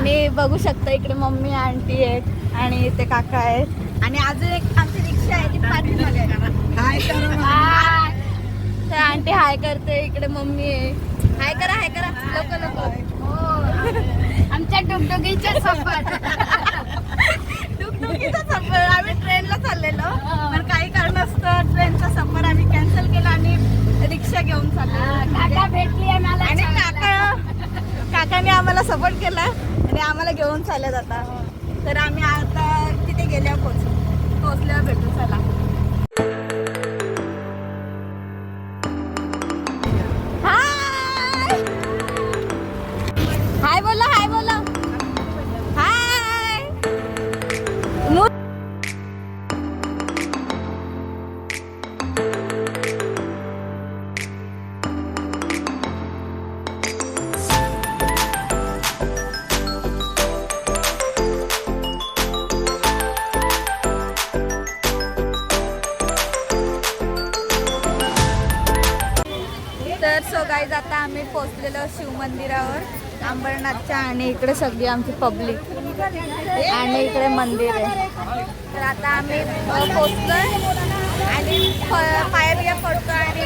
आणि बघू शकता इकडे मम्मी आंटी आहेत आणि ते काका आहेत आणि अजून एक आमची रिक्षा आहे ती पाठीमागे हाय करा. तर आंटी हाय करते, इकडे मम्मी आहे. हाय करा लोक आमच्या डुगडुगीच्या सफर डुगडुगीचा सफर. आम्ही ट्रेनला चाललेलो पण काही कारणास्तव ट्रेनचा सफर आम्ही कॅन्सल केला आणि रिक्षा घेऊन चाललो. काका भेटली आम्हाला आणि काकाने आम्हाला सपोर्ट केला आणि आम्हाला घेऊन चालत आता. तर आम्ही आता तिथे गेल्यावर पोहोचल्यावर भेटू. चला हाय बोला हाय बोला हाय. तर सो गाईज आता आम्ही पोहोचलेलो शिव मंदिरावर अंबरनाथच्या आणि इकडे सगळी आमची पब्लिक आणि इकडे मंदिर आहे. तर आता आम्ही पोहोचतोय आणि पाया बिया पडतो आणि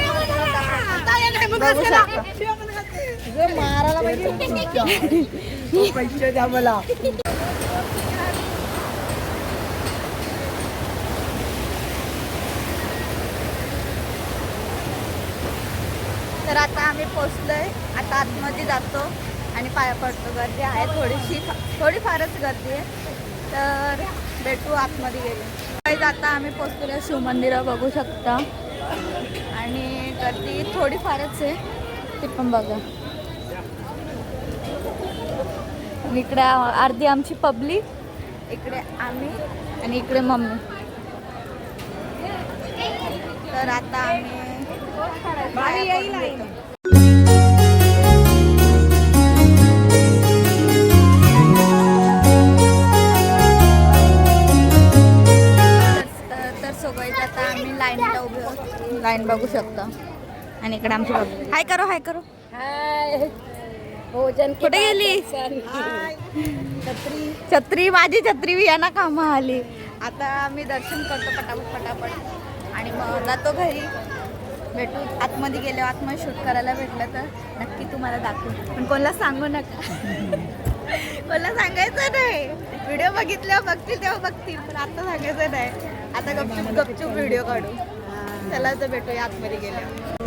बघू शकतो. मारायला पैसे द्या मला. तर आता आम्ही पोचलोय. आता आतमध्ये जातो आणि पाया पडतो. गर्दी आहे थोडी फारच गर्दी आहे. तर भेटू आतमध्ये गेले. आता आम्ही पोचलेलो शिवमंदिर बघू शकता आणि गर्दी थोडी फारच आहे ती पण बघा. इकडे अर्धी आमची पब्लिक, इकडे आम्ही आणि इकडे मम्मी. तर आता आम्ही तर सोबत आता आम्ही लाईनला उभे आहोत. लाईन बघू शकता आणि इकडे आमची बाबू हाय करो हाय. भोजन कुठे गेली छत्री माझी छत्री बी यांना कामा आली. आता आम्ही दर्शन करतो पटापट आणि मग जातो घरी. भेटू आतमध्ये गेलो. आतमध्ये शूट करायला भेटलं तर नक्की तुम्हाला दाखवू पण कोणाला सांगू नका. कोणाला सांगायचं नाही. व्हिडिओ बघितल्यावर बघतील तेव्हा बघतील पण आता सांगायचं नाही. आता गपचूप व्हिडिओ काढू. चला तर भेटूया आतमध्ये गेल्यावर.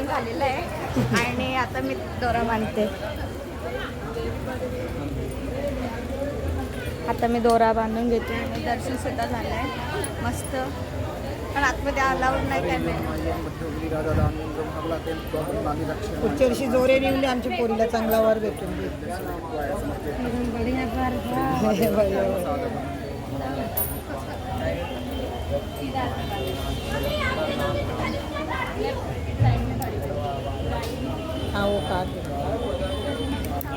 झालेलं आहे आणि आता मी दोरा बांधते. आता मी दोरा बांधून घेते आणि दर्शन सुद्धा झालं आहे मस्त. पण आतमध्ये अलाउड नाही कॅमेरा. पुढच्या वर्षी जोरे निवली आमच्या पोरीला चांगला वर भेटून.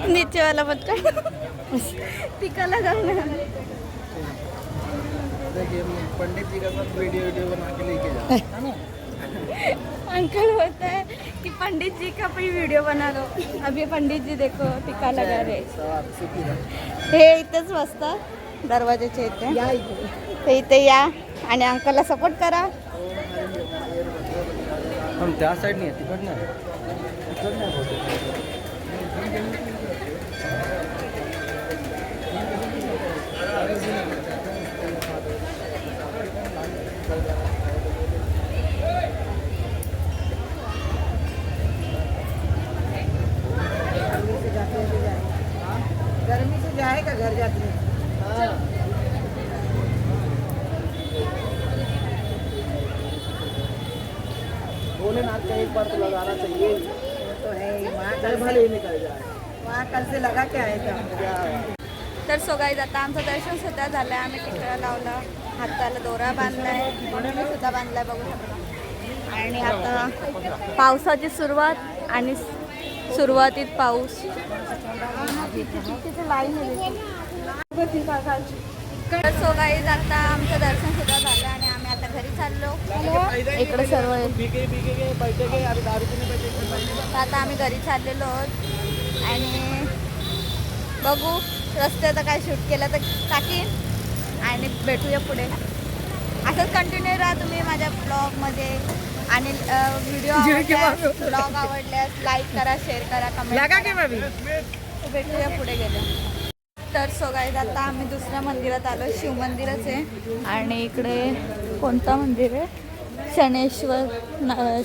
नीचे वाला पत्ता टिकाला जाऊन पंडित जी का साथ वीडियो बना के लेके जाओ. अंकल होता है कि पंडित जी का भी वीडियो बना लो. अभी पंडित जी देखो टिका लगा रहे. हे इथेच बसतात दरवाजाच्या इथे. ते इथे या आणि अंकलला सपोर्ट करा. हम त्या साइड नाही तिकडनं गर्मी से जाएगा घर जाते हैं. भोलेनाथ का एक बार तो लगाना चाहिए, तो है वहाँ चाहे कल भले ही निकल जाए। वहाँ कल से लगा के आए थे हम। क्या तर सो गाईज आता आमचं दर्शन सुद्धा झालं आहे. आम्ही टिकळा लावला, हाताला दोरा बांधलाय, मी सुद्धा बांधलाय बघू शकता. आणि आता पावसाची सुरुवात आणि सुरुवातीत पाऊस. तर सो गाईज आता आमचं दर्शन सुद्धा झालं आणि आम्ही आता घरी चाललो. इकडे सर्व आहे. बीके के बैठे गए, अभी दारू पीने बैठे तर आता आम्ही घरी चाललेलो आहोत आणि बघू रस्त्याचं काय शूट केलं तर टाकीन आणि भेटूया पुढे. असंच कंटिन्यू राहा तुम्ही माझ्या ब्लॉगमध्ये आणि व्हिडिओ ब्लॉग आवडल्यास लाईक करा, शेअर करा, कमेंट. भेटूया पुढे गेलो. तर सो गाईज आता आम्ही दुसऱ्या मंदिरात आलो. शिव मंदिरच आहे आणि इकडे कोणतं मंदिर आहे?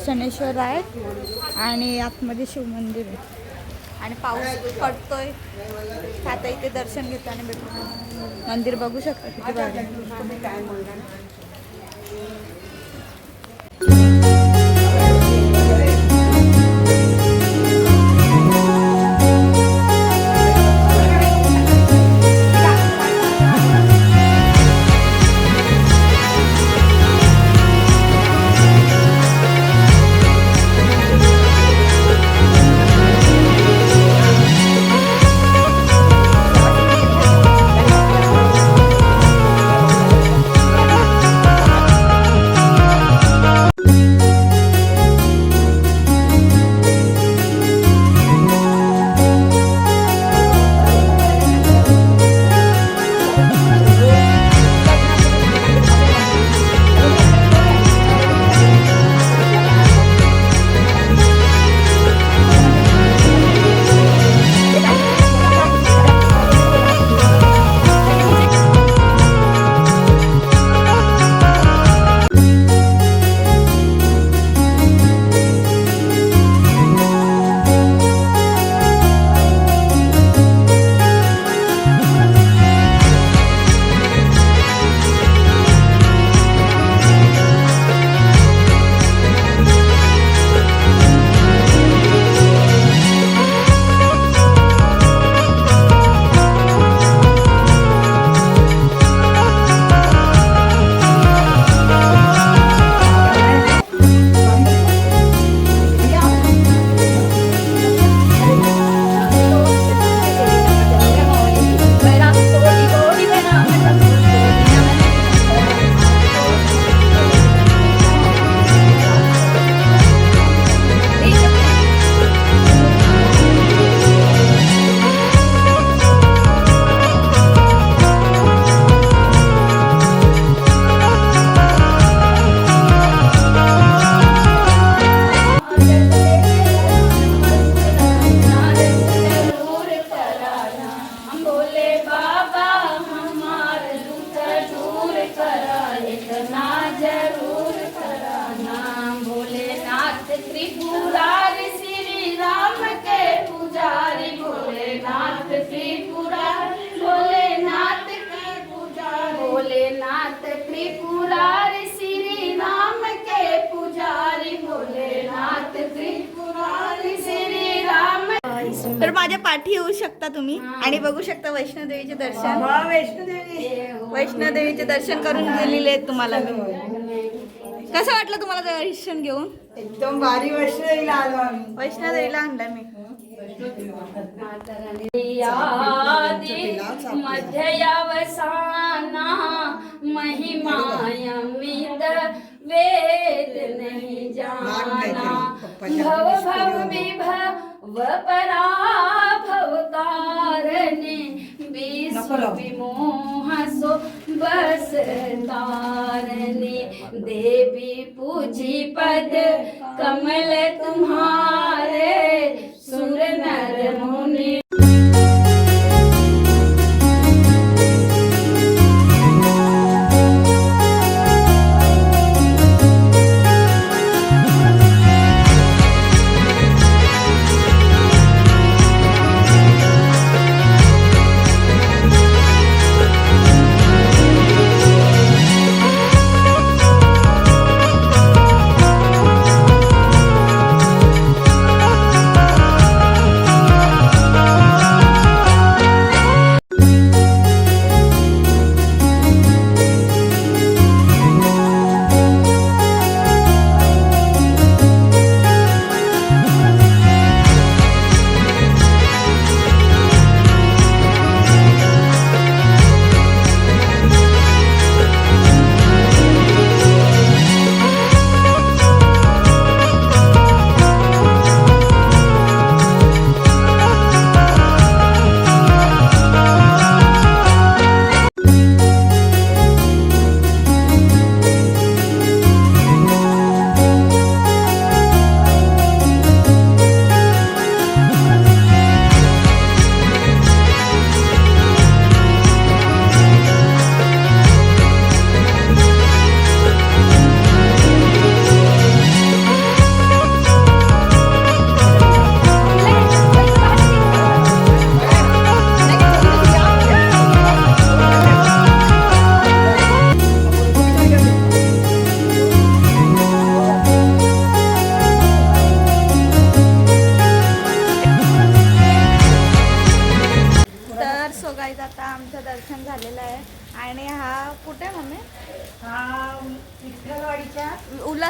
शनेश्वर आहे आणि आतमध्ये शिव मंदिर आहे आणि पाऊस पडतोय. आता इथे दर्शन घेतो आणि भेटू. मंदिर बघू शकता किती भारी आहे. तर माझ्या पाठी येऊ शकता तुम्ही आणि बघू शकता वैष्णोदेवीचे दर्शन. वैष्णोदेवीचे दर्शन करून गेलेले आहेत तुम्हाला मी. कसं वाटलं तुम्हाला दर्शन घेऊन? एकदम भारी वैष्णोदेवीला आलो आम्ही. वैष्णोदेवीला आणलं मी. मध्ययावसाना महिमायमित वेद नहीं जाना भव भव विभव पराभव कारणे विश्व विमोह सो बस तारने देवी पूजी पद कमल तुम्हारे सुर नर मुनि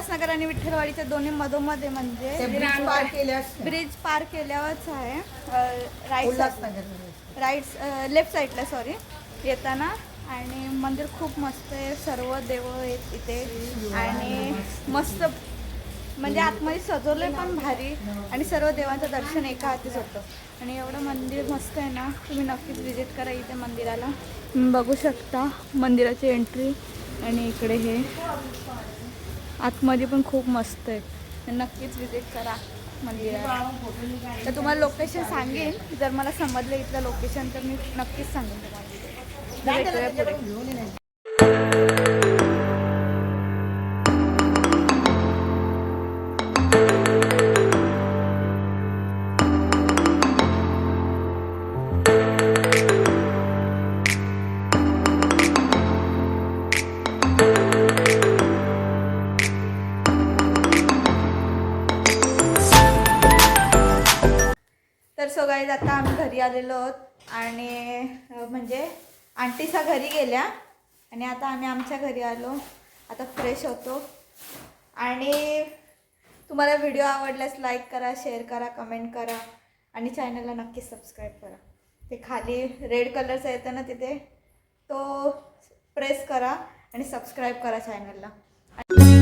उल्हासनगर आणि विठ्ठलवाडीच्या दोन्ही मधोमध आहे, म्हणजे ब्रिज पार केल्यास ब्रिज पार केल्यावरच आहे. राईट उल्हासनगर लेफ्ट साईडला सॉरी येताना. आणि मंदिर खूप मस्त आहे, सर्व देव आहेत इथे आणि मस्त म्हणजे आतमध्ये सजवलं पण भारी आणि सर्व देवांचं दर्शन एका हातीच होतं. आणि एवढं मंदिर मस्त आहे ना, तुम्ही नक्कीच विजिट करा इथे मंदिराला. तुम्ही बघू शकता मंदिराची एंट्री आणि इकडे हे आतमध्ये पण खूप मस्त आहे, नक्कीच विजिट करा मंदिराला. तर तुम्हाला लोकेशन सांगेन, जर मला समजलं इथलं लोकेशन तर मी नक्कीच सांगेन तुम्हाला. भेटूया पुढे. तर सो गाईज आता आम्ही घरी आलेलो आहोत आणि म्हणजे आंटीच्या घरी गेल्या आणि आता आम्ही आमच्या घरी आलो. आता फ्रेश होतो आणि तुम्हाला व्हिडिओ आवडल्यास लाईक करा, शेअर करा, कमेंट करा आणि चॅनलला नक्की सबस्क्राईब करा. ते खाली रेड कलरचं येतं ना तिथे, तो प्रेस करा आणि सबस्क्राईब करा चॅनलला.